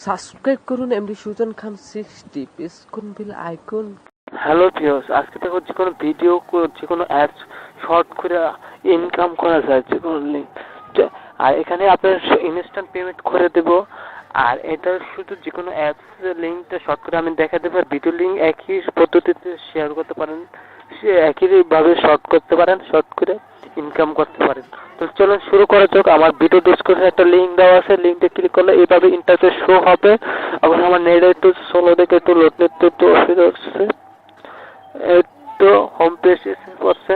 Subscribe করুন MD Sujan খান 60 press করুন bell icon. Hello viewers, আজকে দেখো যে কোনো ভিডিও যে কোনো অ্যাডস শর্ট করে ইনকাম করা যায় যে কোনো লিঙ্ক, আর এখানে আপনার ইনস্ট্যান্ট পেমেন্ট করে দেব। আর এটা শুধু যে কোনো অ্যাপস লিঙ্কটা শর্ট করে আমি দেখা দেবো। ভিডিও লিঙ্ক একই পদ্ধতিতে শেয়ার করতে পারেন, সে একইভাবে শর্ট করতে পারেন, শর্ট করে ইনকাম করতে পারেন। তো চলুন শুরু করা যাক। আমার ভিডিও ডেসক্রিপশনে একটা লিঙ্ক দেওয়া আছে, লিঙ্কটা ক্লিক করলে এইভাবে ইন্টারফেস শো হবে। এখন আমার নেট একটু স্লো দেখে একটু লোড নিতে একটু অসুবিধা হচ্ছে, একটু হোম পেজ এসে পড়ছে।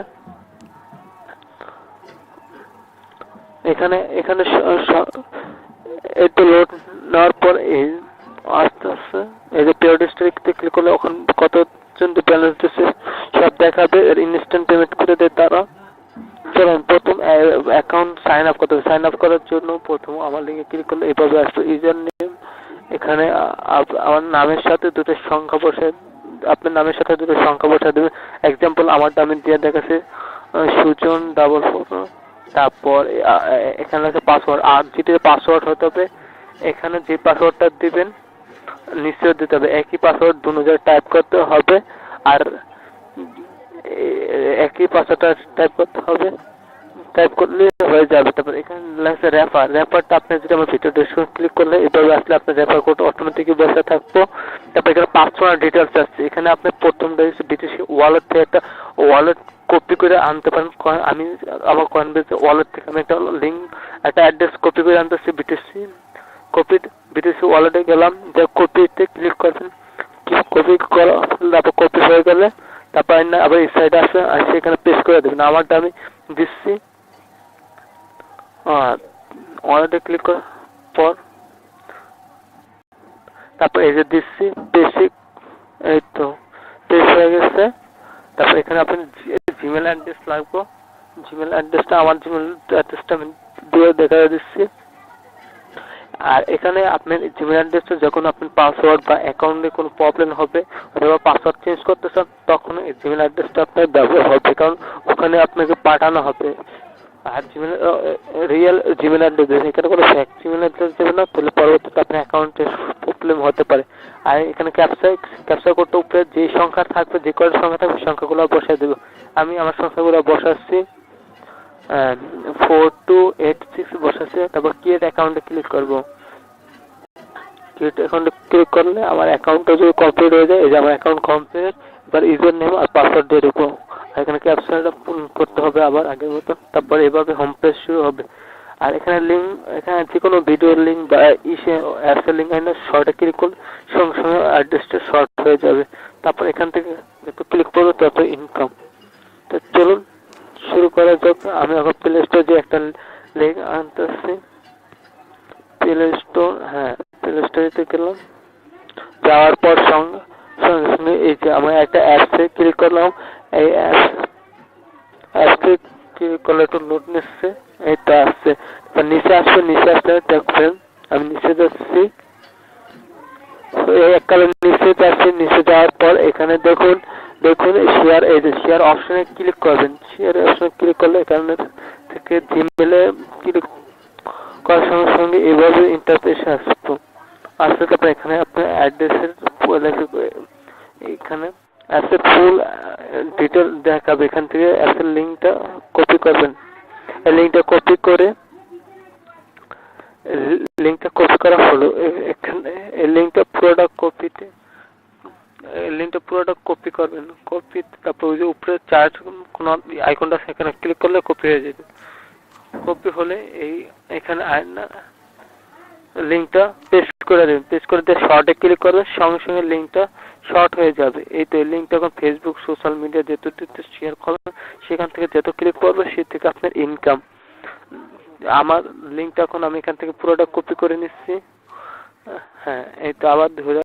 এখানে এখানে একটু লোড নেওয়ার পর এই আস্তে আস্তে এই যে পেড স্ট্রিকতে ক্লিক করলে ওখানে কতজন ব্যালেন্স দিচ্ছে সব দেখাবে। এর ইনস্ট্যান্ট পেমেন্ট করে দেয় তারা। চলুন প্রথম অ্যাকাউন্ট সাইন আপ করতে হবে। সাইন আপ করার জন্য প্রথম আমার লিঙ্কে ক্লিক করলে এইভাবে আসবে। ইউজার নেম, এখানে আমার নামের সাথে দুটো সংখ্যা বসে, আপনার নামের সাথে দুটো সংখ্যা বসে দেবে। এক্সাম্পল আমার নামে দিয়ে দেখাচ্ছে সুজন 44। তারপর এখানে আছে পাসওয়ার্ড, আর যেটা পাসওয়ার্ড হতে হবে এখানে যে পাসওয়ার্ডটা দিবেন নিশ্চয় দিতে হবে। একই পাসওয়ার্ড দুজন টাইপ করতে হবে, আর একই পাসওয়ার্ডটা টাইপ করতে হবে, টাইপ করলে হয়ে যাবে। তারপর এখানে লাগছে রেফারটা আপনি যদি আমার ভিডিও ডেসক্রিপশন ক্লিক করলে এভাবে আসলে আপনার রেফার কোড অটোমেটিকই বসে থাকবো। তারপর এখানে পাসওয়ার্ড ডিটেলস আছে। এখানে আপনি প্রথমটা বিটিসি ওয়ালেট থেকে একটা ওয়ালেট কপি করে আনতে পারেন। আমি আমার কয়েনবেজ ওয়ালেট থেকে আমি একটা লিঙ্ক, একটা অ্যাড্রেস কপি করে আনতেছি বিটিসি ওয়ালেটে গেলাম, যে কপিতে ক্লিক করবেন। কপি করা তারপর কপি হয়ে গেলে তারপর আবার এই সাইডে আসবে, আর সেখানে পেস্ট করে দেবেন। আমারটা আমি দিচ্ছি, ওয়ালেটে ক্লিক করার পর তারপর এই যে দিচ্ছি বেসিক, এই তো পেস্ট হয়ে গেছে। তারপর এখানে আপনি জিমেল অ্যাড্রেস লাগবে। জিমেল অ্যাড্রেসটা আমার জিমেল অ্যাড্রেসটা আমি দিয়ে দেখা দিচ্ছি। আর এখানে আপনার জিমেল অ্যাড্রেসটা যখন আপনার পাসওয়ার্ড বা অ্যাকাউন্টে কোনো প্রবলেম হবে অথবা পাসওয়ার্ড চেঞ্জ করতে চান তখন এই জিমেল অ্যাড্রেসটা আপনার ব্যবহার হবে, কারণ ওখানে আপনাকে পাঠানো হবে। আর জিমেল রিয়েল জিমেল অ্যাড্রেস দেবেন, এখানে কোনো ফ্যাক জিমেল অ্যাড্রেস দেবেন না, তাহলে পরবর্তীতে আপনার অ্যাকাউন্টে প্রবলেম হতে পারে। আর এখানে ক্যাপচা কোডটা উপরে যে সংখ্যা থাকবে, যে কয়টা সংখ্যা থাকবে সংখ্যাগুলো বসায় দেবো। আমি আমার সংখ্যাগুলো বসাচ্ছি 4286 বসাচ্ছি। তারপর ক্রিয়েট অ্যাকাউন্টে ক্লিক করবো। ক্রিয়েট অ্যাকাউন্টে ক্লিক করলে আমার অ্যাকাউন্টটা যদি কমপ্লিট হয়ে যায়, এই যে আমার অ্যাকাউন্ট কমপ্লিট। এবার ইউজার নেম আর পাসওয়ার্ড দিয়ে দেবো। আর এখানে ক্যাপচাটা করতে হবে আবার আগের মতো। তারপর এভাবে হোম পেজ শুরু হবে। আর এখানে লিঙ্ক, এখানে যে কোনো ভিডিওর লিঙ্ক বা অ্যাপসের লিঙ্ক এনে শর্টে ক্লিক করলে সঙ্গে সঙ্গে অ্যাড্রেসটা শর্ট হয়ে যাবে। তারপর এখান থেকে একটু ক্লিক করবো, তারপর ইনকাম। তো চলুন শুরু করা যাক। আমি এখন প্লে স্টোর যে একটা লিঙ্ক আনতেছি, প্লে স্টোর, হ্যাঁ প্লে স্টোরেতে গেলাম। যাওয়ার পর সঙ্গে সঙ্গে এই যে আমার একটা অ্যাপসে ক্লিক করলাম। এই অ্যাপসে ক্লিক করলে একটু লোড নিচ্ছে, এইটা আসছে। নিচে আসবে, নিচে আসলে দেখবেন আমি নিচে যাচ্ছি, এককালে নিচে যাচ্ছি। নিচে যাওয়ার পর এখানে দেখুন শেয়ার, এই যে শেয়ার অপশনে ক্লিক করবেন। শেয়ার অপশনে ক্লিক করলে এখানে থেকে জিমেলে ক্লিক করার সঙ্গে সঙ্গে এইভাবে ইন্টারফেস আসবো। আসলে তারপর এখানে আপনার অ্যাড্রেসের এখানে অ্যাপসের ফুল ডিটেল দেখাবে। এখান থেকে অ্যাপসের লিঙ্কটা কপি করবেন। এই লিঙ্কটা কপি করে, লিঙ্কটা কপি করা হলো। এখানে এই লিঙ্কটা পুরোটা কপি করবেন। কপি তারপর ওই যে উপরে চার্জ কোন আইকনটা সেখানে ক্লিক করলে কপি হয়ে যাবে। কপি হলে এই এখানে লিঙ্কটা পেস্ট করে দেবেন। পেস্ট করে দিয়ে শর্টে ক্লিক করবেন, সঙ্গে সঙ্গে লিঙ্কটা শর্ট হয়ে যাবে। এই তো এই লিঙ্কটা এখন ফেসবুক সোশ্যাল মিডিয়া যেতে শেয়ার করবেন, সেখান থেকে যত ক্লিক করবে সে থেকে আপনার ইনকাম। আমার লিঙ্কটা এখন আমি এখান থেকে পুরোটা কপি করে নিচ্ছি। হ্যাঁ এই তো আবার ধরে,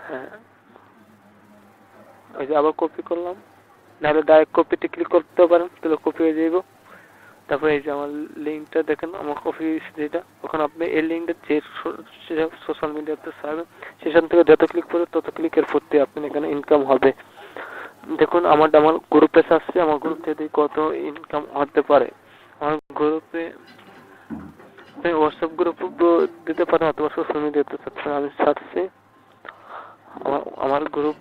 হ্যাঁ ওই যে আবার কপি করলাম, নাহলে ডাইরেক্ট কপিতে ক্লিক করতে পারেন, তাহলে কপি হয়ে যাইব। তারপরে এই যে আমার লিঙ্কটা দেখেন, আমার কপি যেটা, ওখানে আপনি এই লিঙ্কটা যে সোশ্যাল মিডিয়াতে ছাড়বেন সেখান থেকে যত ক্লিক করবে তত ক্লিকের প্রতি আপনার এখানে ইনকাম হবে। দেখুন আমার গ্রুপে আসছে, আমার গ্রুপ থেকে কত ইনকাম হতে পারে। আমার গ্রুপে হোয়াটসঅ্যাপ গ্রুপ দিতে পারেন অথবা সোশ্যাল মিডিয়াতে চাচ্ছেন। আমি ছাড়ছি আমার গ্রুপ,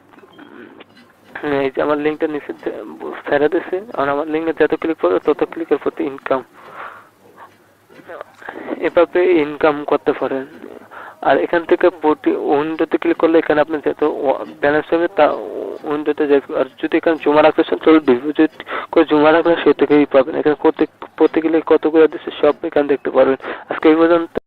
এই যে আমার লিঙ্কটা নিচে ছেড়ে দিয়েছে। আর আমার লিঙ্কে যত ক্লিক করবে তত ক্লিকের প্রতি ইনকাম, এভাবে ইনকাম করতে পারেন। আর এখান থেকে উইন্ডোতে ক্লিক করলে এখানে আপনি যত ব্যালেন্স হবে তা উইন্ডোতে যাবে। আর যদি এখানে জমা রাখতে চান তাহলে ডিপোজিট করে জমা রাখলে সে থেকেই পাবেন। এখানে করতে গেলে কত করে দিচ্ছে সব এখানে দেখতে পারবেন। আজকে এই পর্যন্ত।